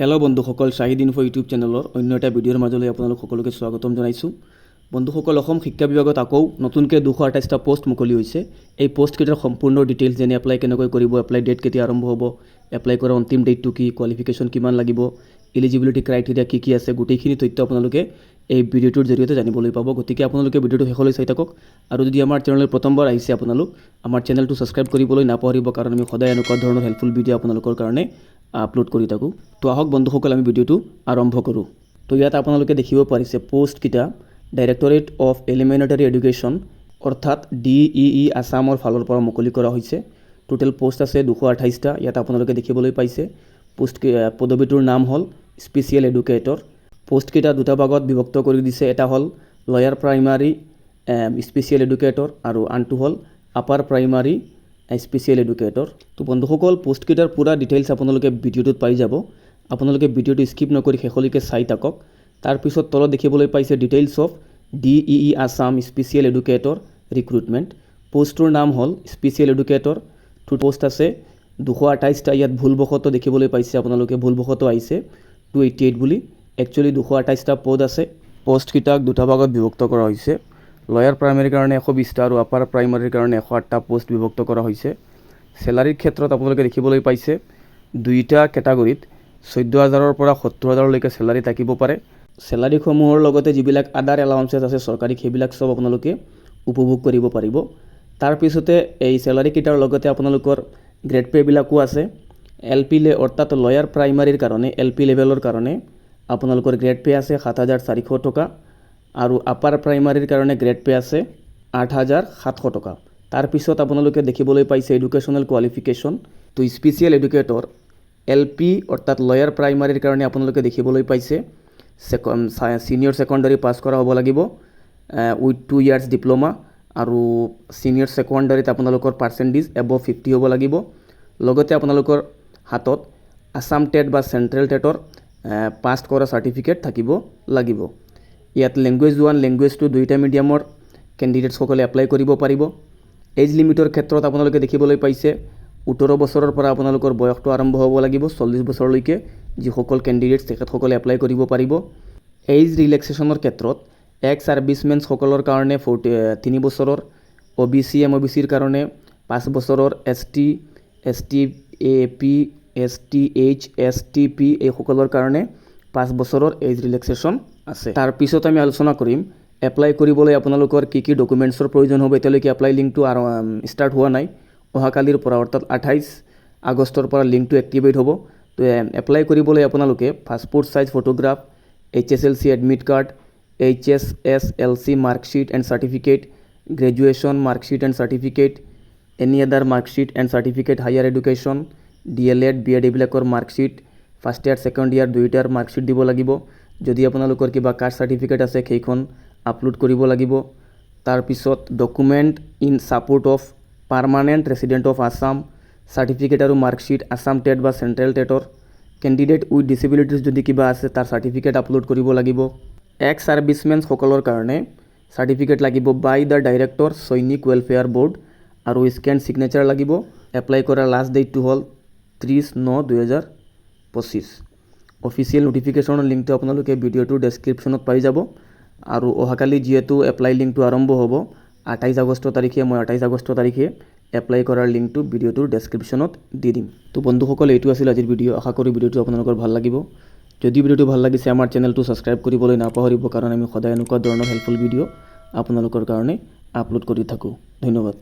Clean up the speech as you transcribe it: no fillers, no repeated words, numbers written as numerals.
Hello' বন্ধুসকল, Shahid info YouTube চেনেলৰ অন্য এটা ভিডিঅ'ৰ মাজলৈ আপোনালোক সকলোকে স্বাগতম জনাইছোঁ। বন্ধুসকল, অসম শিক্ষা বিভাগত আকৌ নতুনকৈ 228টা পোষ্ট মুকলি হৈছে। এই পোষ্টকেইটাৰ সম্পূৰ্ণ ডিটেইলছ, যেনে এপ্লাই কেনেকৈ কৰিব, এপ্লাই ডেট কেতিয়া আৰম্ভ হ'ব, এপ্লাই কৰাৰ অন্তিম ডেটটো কি, কোৱালিফিকেশ্যন কিমান লাগিব, এলিজিবিলিটি ক্ৰাইটেৰিয়া কি আছে, গোটেইখিনি তথ্য আপোনালোকে এই ভিডিঅ'টোৰ জৰিয়তে জানিবলৈ পাব। গতিকে আপোনালোকে ভিডিঅ'টো শেষলৈ চাই থাকক। আৰু যদি আমাৰ চেনেললৈ প্ৰথমবাৰ আহিছে আপোনালোক, আমাৰ চেনেলটো ছাবস্ক্ৰাইব কৰিবলৈ নাপাহৰিব, কাৰণ আমি সদায় এনেকুৱা ধৰণৰ হেল্পফুল ভিডিঅ' আপোনালোকৰ কাৰণে আপলোড কৰি থাকোঁ। তো আহক বন্ধুসকল, আমি ভিডিঅ'টো আৰম্ভ কৰোঁ। তো ইয়াত আপোনালোকে দেখিব পাৰিছে পোষ্টকেইটা ডাইৰেক্টৰেট অফ এলিমেণ্টাৰী এডুকেশ্যন অৰ্থাৎ DEE আছামৰ ফালৰ পৰা মুকলি কৰা হৈছে। টোটেল পোষ্ট আছে 228টা। ইয়াত আপোনালোকে দেখিবলৈ পাইছে পদবীটোৰ নাম হ'ল স্পেচিয়েল এডুকেটৰ। পোষ্টকেইটা দুটা ভাগত বিভক্ত কৰি দিছে। এটা হ'ল লয়াৰ প্ৰাইমাৰী স্পেচিয়েল এডুকেটৰ আৰু আনটো হ'ল আপাৰ প্ৰাইমাৰী স্পেচিয়েল এডুকেটৰ। তো বন্ধুসকল, পোষ্টকেইটাৰ পূৰা ডিটেইলছ আপোনালোকে ভিডিঅ'টোত পাই যাব। আপোনালোকে ভিডিঅ'টো স্কিপ নকৰি শেষলৈকে চাই থাকক। তাৰপিছত তলত দেখিবলৈ পাইছে details of DEE Assam special educator recruitment. পোষ্টটোৰ নাম হ'ল স্পেচিয়েল এডুকেটৰ। পোষ্ট আছে 228টা। ইয়াত ভুলবশতঃ দেখিবলৈ পাইছে আপোনালোকে, ভুলবশতঃ আহিছে 288 বুলি। একচুৱেলি 228টা পদ আছে। পোষ্টকেইটাক দুটা ভাগত বিভক্ত কৰা হৈছে। লয়াৰ প্ৰাইমাৰীৰ কাৰণে 120টা আৰু আপাৰ প্ৰাইমাৰীৰ কাৰণে 108টা পোষ্ট বিভক্ত কৰা হৈছে। চেলাৰীৰ ক্ষেত্ৰত আপোনালোকে দেখিবলৈ পাইছে দুইটা কেটাগৰীত 14,000ৰ পৰা 70,000লৈকে চেলাৰী থাকিব পাৰে। চেলাৰীসমূহৰ লগতে যিবিলাক আদাৰ এলাউন্সেছ আছে চৰকাৰী, সেইবিলাক চব আপোনালোকে উপভোগ কৰিব পাৰিব। তাৰপিছতে এই চেলাৰীকেইটাৰ লগতে আপোনালোকৰ গ্ৰেড পে'বিলাকো আছে। LP অৰ্থাৎ লয়াৰ প্ৰাইমাৰীৰ কাৰণে LP লেভেলৰ কাৰণে আপোনালোকৰ গ্ৰেড পে' আছে 7,400 টকা আৰু আপাৰ প্ৰাইমাৰীৰ কাৰণে গ্ৰেড পে' আছে 8,700 টকা। তাৰপিছত আপোনালোকে দেখিবলৈ পাইছে এডুকেশ্যনেল কোৱালিফিকেশ্যন। তো স্পেচিয়েল এডুকেটৰ LP অৰ্থাৎ লয়াৰ প্ৰাইমাৰীৰ কাৰণে আপোনালোকে দেখিবলৈ পাইছে ছিনিয়ৰ ছেকেণ্ডাৰী পাছ কৰা হ'ব লাগিব উইথ 2 years ডিপ্ল'মা, আৰু ছিনিয়ৰ ছেকেণ্ডাৰীত আপোনালোকৰ পাৰ্চেণ্টেজ এবভ 50 হ'ব লাগিব। লগতে আপোনালোকৰ হাতত আছাম টেট বা চেণ্ট্ৰেল টেটৰ পাছ কৰা চাৰ্টিফিকেট থাকিব লাগিব। ইয়াত লেংগুৱেজ 1, লেংগুৱেজ 2 দুয়োটা মিডিয়ামৰ কেণ্ডিডেটছসকলে এপ্লাই কৰিব পাৰিব। এজ লিমিটৰ ক্ষেত্ৰত আপোনালোকে দেখিবলৈ পাইছে 18 বছৰৰ পৰা আপোনালোকৰ বয়সটো আৰম্ভ হ'ব লাগিব 40 বছৰলৈকে। যিসকল কেণ্ডিডেটছ তেখেতসকলে এপ্লাই কৰিব পাৰিব। এজ ৰিলেক্সেশ্যনৰ ক্ষেত্ৰত এক্স ছাৰ্ভিচমেনসকলৰ কাৰণে 3 বছৰৰ, OBC MOBCৰ কাৰণে 5 বছৰৰ, ST ST AP ST H STP এইসকলৰ কাৰণে 5 বছৰৰ এজ ৰিলেক্সেশ্যন আছে। তাৰপিছত আমি আলোচনা কৰিম এপ্লাই কৰিবলৈ আপোনালোকৰ কি কি ডকুমেণ্টছৰ প্ৰয়োজন হ'ব। এতিয়ালৈকে এপ্লাই লিংকটো ষ্টাৰ্ট হোৱা নাই। অহাকালিৰ পৰা অৰ্থাৎ 28 আগষ্টৰ পৰা লিংকটো এক্টিভেট হ'ব। তো এপ্লাই কৰিবলৈ আপোনালোকে passport size photograph, HSLC admit card, HSSLC marksheet and certificate, graduation marksheet and certificate, any other marksheet and certificate, higher education, DLED BEd এইবিলাকৰ marksheet, first year second year দুয়োটাৰ মাৰ্কশ্বিট দিব লাগিব। যদি আপোনালোকৰ কিবা কাষ্ট চাৰ্টিফিকেট আছে সেইখন upload কৰিব লাগিব। তাৰপিছত document in support of permanent resident of Assam, certificate আৰু মাৰ্কশ্বিট আছাম টেট বা চেণ্ট্ৰেল টেটৰ। কেণ্ডিডেট উইথ ডিছেবিলিটিজ যদি কিবা আছে তাৰ চাৰ্টিফিকেট আপলোড কৰিব লাগিব। এক্স ছাৰ্ভিচমেনসকলৰ কাৰণে চাৰ্টিফিকেট লাগিব বাই দ্য ডাইৰেক্টৰ সৈনিক ৱেলফেয়াৰ বৰ্ড আৰু স্কেন ছিগনেচাৰ লাগিব। এপ্লাই কৰাৰ লাষ্ট ডেটটো হ'ল 30/9/2025। অফিচিয়েল ন'টিফিকেশ্যনৰ লিংকটো আপোনালোকে ভিডিঅ'টোৰ ডেছক্ৰিপশ্যনত পাই যাব। আৰু অহাকালি যিহেতু এপ্লাই লিংকটো আৰম্ভ হ'ব 28 আগষ্ট তাৰিখে, মই 28 আগষ্ট তাৰিখে এপ্লাই কৰাৰ লিংকটো ভিডিঅ'টোৰ ডেছক্ৰিপশ্যনত দি দিম। তো বন্ধুসকল, এইটো আছিল আজিৰ ভিডিঅ'। আশা কৰোঁ ভিডিঅ'টো আপোনালোকৰ ভাল লাগিব। যদি ভিডিঅ'টো ভাল লাগিছে আমাৰ চেনেলটো ছাবস্ক্ৰাইব কৰিবলৈ নাপাহৰিব, কাৰণ আমি সদায় এনেকুৱা ধৰণৰ হেল্পফুল ভিডিঅ' আপোনালোকৰ কাৰণে আপলোড কৰি থাকোঁ। ধন্যবাদ।